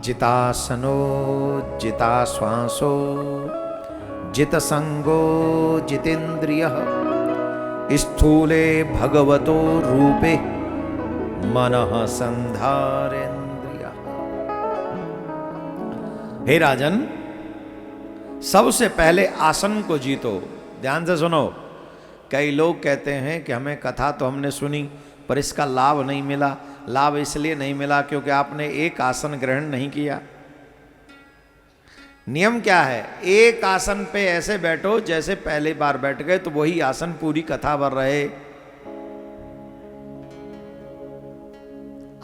जितासनो जिताश्वासो जितसंगो जितेन्द्रियः स्थूले भगवतो रूपे मनः संधारेन्द्रियः। हे राजन, सबसे पहले आसन को जीतो। ध्यान से सुनो। कई लोग कहते हैं कि हमें कथा तो हमने सुनी पर इसका लाभ नहीं मिला। लाभ इसलिए नहीं मिला क्योंकि आपने एक आसन ग्रहण नहीं किया। नियम क्या है? एक आसन पे ऐसे बैठो जैसे पहली बार बैठ गए, तो वही आसन पूरी कथा भर रहे।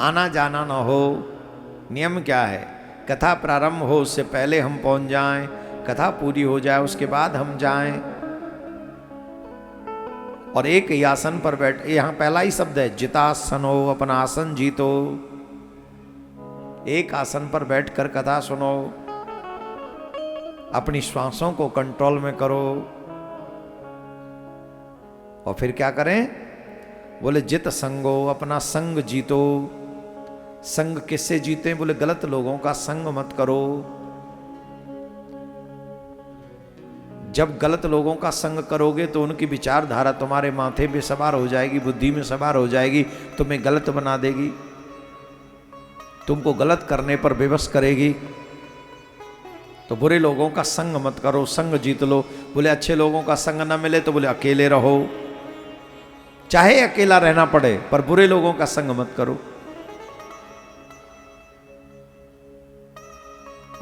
आना जाना ना हो। नियम क्या है? कथा प्रारंभ हो उससे पहले हम पहुंच जाएं, कथा पूरी हो जाए उसके बाद हम जाएं। और एक ही आसन पर बैठ, यहां पहला ही शब्द है जितासनो, अपना आसन जीतो। एक आसन पर बैठकर कथा सुनो, अपनी श्वासों को कंट्रोल में करो। और फिर क्या करें? बोले जित संगो, अपना संग जीतो। संग किससे जीते? बोले गलत लोगों का संग मत करो। जब गलत लोगों का संग करोगे तो उनकी विचारधारा तुम्हारे माथे पे सवार हो जाएगी, बुद्धि में सवार हो जाएगी, तुम्हें गलत बना देगी, तुमको गलत करने पर विवश करेगी। तो बुरे लोगों का संग मत करो, संग जीत लो। बोले अच्छे लोगों का संग ना मिले तो बोले अकेले रहो, चाहे अकेला रहना पड़े पर बुरे लोगों का संग मत करो।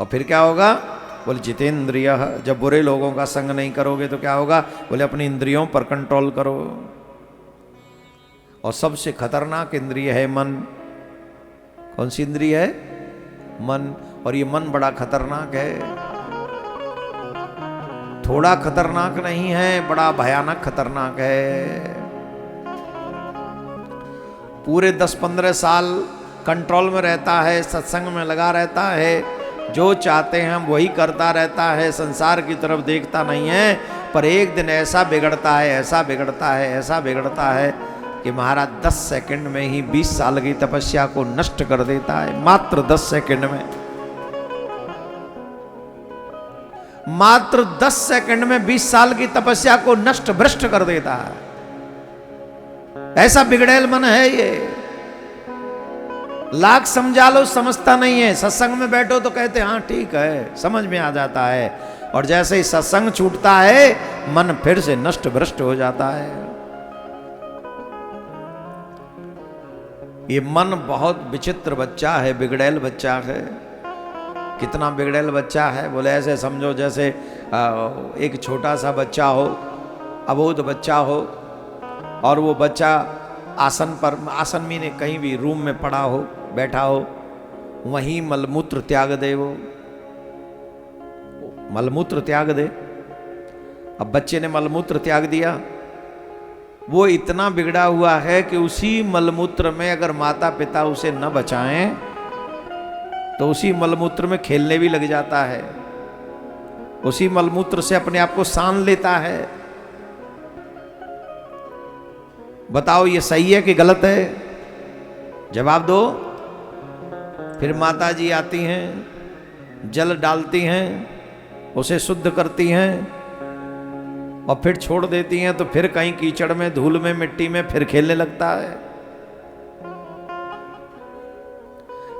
और फिर क्या होगा? बोले जितेंद्रिय। जब बुरे लोगों का संग नहीं करोगे तो क्या होगा? बोले अपनी इंद्रियों पर कंट्रोल करो। और सबसे खतरनाक इंद्रिय है मन। कौन सी इंद्रिय है? मन। और ये मन बड़ा खतरनाक है। थोड़ा खतरनाक नहीं है, बड़ा भयानक खतरनाक है। पूरे 10-15 साल कंट्रोल में रहता है, सत्संग में लगा रहता है, जो चाहते हैं हम वही करता रहता है, संसार की तरफ देखता नहीं है। पर एक दिन ऐसा बिगड़ता है, ऐसा बिगड़ता है, ऐसा बिगड़ता है कि महाराज 10 सेकंड में ही 20 साल की तपस्या को नष्ट कर देता है। मात्र 10 सेकंड में, मात्र 10 सेकंड में 20 साल की तपस्या को नष्ट भ्रष्ट कर देता है। ऐसा बिगड़ैल मन है ये। लाख समझा लो समझता नहीं है। सत्संग में बैठो तो कहते हाँ ठीक है, समझ में आ जाता है। और जैसे ही सत्संग छूटता है मन फिर से नष्ट भ्रष्ट हो जाता है। ये मन बहुत विचित्र बच्चा है, बिगड़ैल बच्चा है। कितना बिगड़ैल बच्चा है? बोले ऐसे समझो जैसे एक छोटा सा बच्चा हो, अबोध बच्चा हो, और वो बच्चा आसन पर, आसन में ने कहीं भी रूम में पड़ा हो, बैठा हो, वहीं मलमूत्र त्याग दे। वो मलमूत्र त्याग दे। अब बच्चे ने मलमूत्र त्याग दिया, वो इतना बिगड़ा हुआ है कि उसी मलमूत्र में अगर माता पिता उसे न बचाएं तो उसी मलमूत्र में खेलने भी लग जाता है, उसी मलमूत्र से अपने आप को सान लेता है। बताओ ये सही है कि गलत है? जवाब दो। फिर माता जी आती हैं, जल डालती हैं, उसे शुद्ध करती हैं और फिर छोड़ देती हैं। तो फिर कहीं कीचड़ में, धूल में, मिट्टी में फिर खेलने लगता है।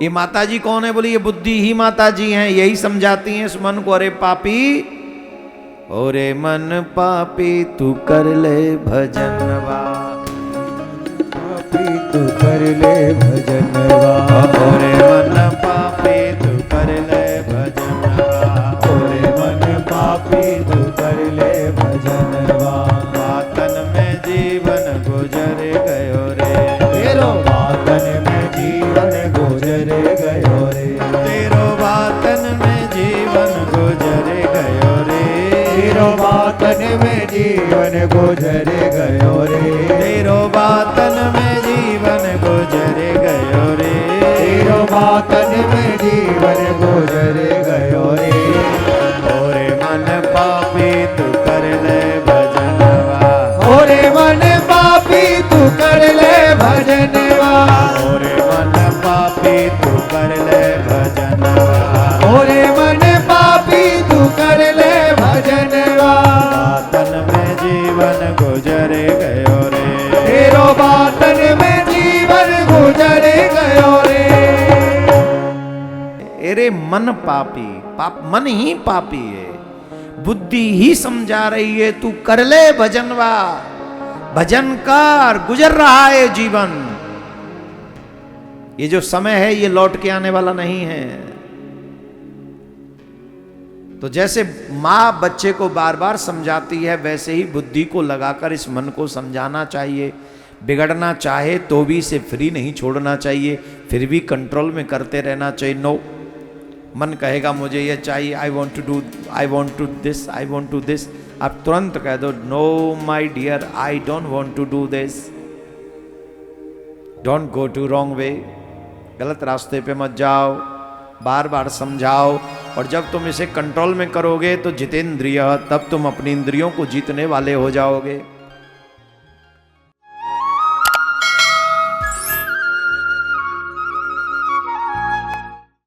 ये माता जी कौन है? बोली ये बुद्धि ही माता जी हैं। यही समझाती हैं इस मन को, अरे पापी, ओरे मन पापी तू कर ले भजनवा, तू कर ले भजनवा। ओरे मन पापी तू कर ले भजनवा, ओरे मन पापी तू कर ले भजनवा। बातन में जीवन गुजर गयो रे, तेरो बातन में जीवन गुजर गयो रे, तेरो बातन में जीवन गुजर गयो रे, तेरो बातन में जीवन गुजर गयो रे, तेरो बातन में जीवन गुजर गयो रे, तेरो बातन में जीवन गुजर गयो रे। ओरे मन पापी तू कर ले भजनवा, ओरे मन पापी तू कर ले भजनवा, ओरे मन पापी तू कर ले भजनवा, अरे मन पापी, पाप मन ही पापी है, बुद्धि ही समझा रही है तू कर ले भजनवा, भजन कर, गुजर रहा है जीवन। ये जो समय है ये लौट के आने वाला नहीं है। तो जैसे माँ बच्चे को बार बार समझाती है, वैसे ही बुद्धि को लगाकर इस मन को समझाना चाहिए। बिगड़ना चाहे तो भी इसे फ्री नहीं छोड़ना चाहिए, फिर भी कंट्रोल में करते रहना चाहिए। नो, मन कहेगा मुझे ये चाहिए, I want to do, I want to this, I want to this, आप तुरंत कह दो no my dear, I don't want to do this, don't go to wrong way, गलत रास्ते पे मत जाओ, बार बार समझाओ। और जब तुम इसे कंट्रोल में करोगे तो जितेंद्रिय, तब तुम अपनी इंद्रियों को जीतने वाले हो जाओगे।